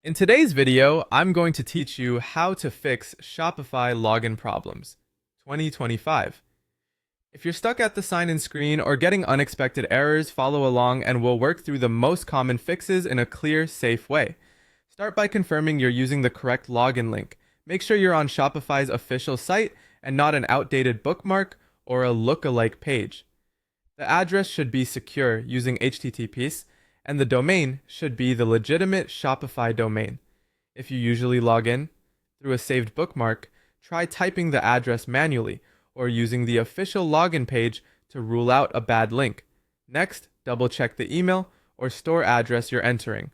In today's video, I'm going to teach you how to fix Shopify login problems 2025. If you're stuck at the sign-in screen or getting unexpected errors, follow along and we'll work through the most common fixes in a clear, safe way. Start by confirming you're using the correct login link. Make sure you're on Shopify's official site and not an outdated bookmark or a look-alike page. The address should be secure using HTTPS, and the domain should be the legitimate Shopify domain. If you usually log in through a saved bookmark, try typing the address manually or using the official login page to rule out a bad link. Next, double check the email or store address you're entering.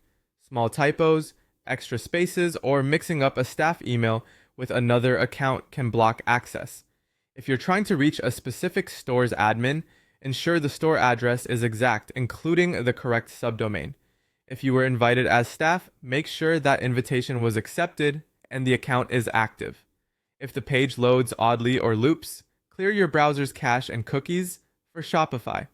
Small typos, extra spaces, or mixing up a staff email with another account can block access. If you're trying to reach a specific store's admin, ensure the store address is exact, including the correct subdomain. If you were invited as staff, make sure that invitation was accepted and the account is active. If the page loads oddly or loops, clear your browser's cache and cookies for Shopify.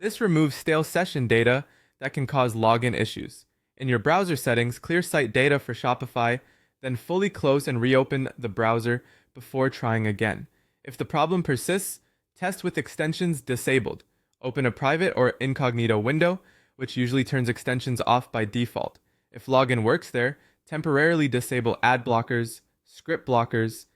This removes stale session data that can cause login issues. In your browser settings, clear site data for Shopify, then fully close and reopen the browser before trying again. If the problem persists, test with extensions disabled. Open a private or incognito window, which usually turns extensions off by default. If login works there, temporarily disable ad blockers, script blockers,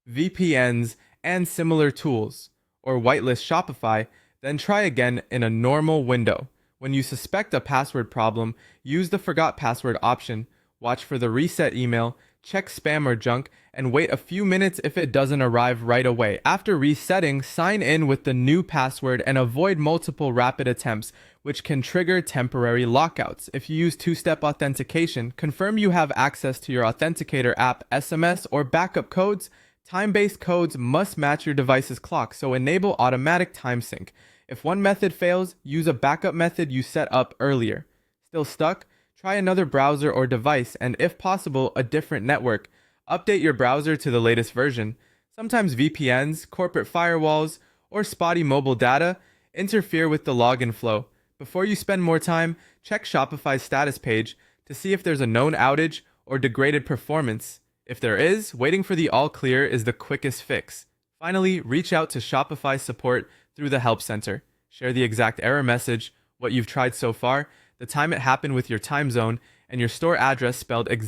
VPNs, and similar tools, or whitelist Shopify, then try again in a normal window. When you suspect a password problem, use the forgot password option, watch for the reset email, check spam or junk, and wait a few minutes if it doesn't arrive right away. After resetting, sign in with the new password and avoid multiple rapid attempts, which can trigger temporary lockouts. If you use two-step authentication, confirm you have access to your authenticator app, SMS, or backup codes. Time-based codes must match your device's clock, so enable automatic time sync. If one method fails, use a backup method you set up earlier. Still stuck? Try another browser or device, and if possible, a different network. Update your browser to the latest version. Sometimes VPNs, corporate firewalls, or spotty mobile data interfere with the login flow. Before you spend more time, check Shopify's status page to see if there's a known outage or degraded performance. If there is, waiting for the all clear is the quickest fix. Finally, reach out to Shopify support through the Help Center. Share the exact error message, what you've tried so far, the time it happened with your time zone, and your store address spelled exactly.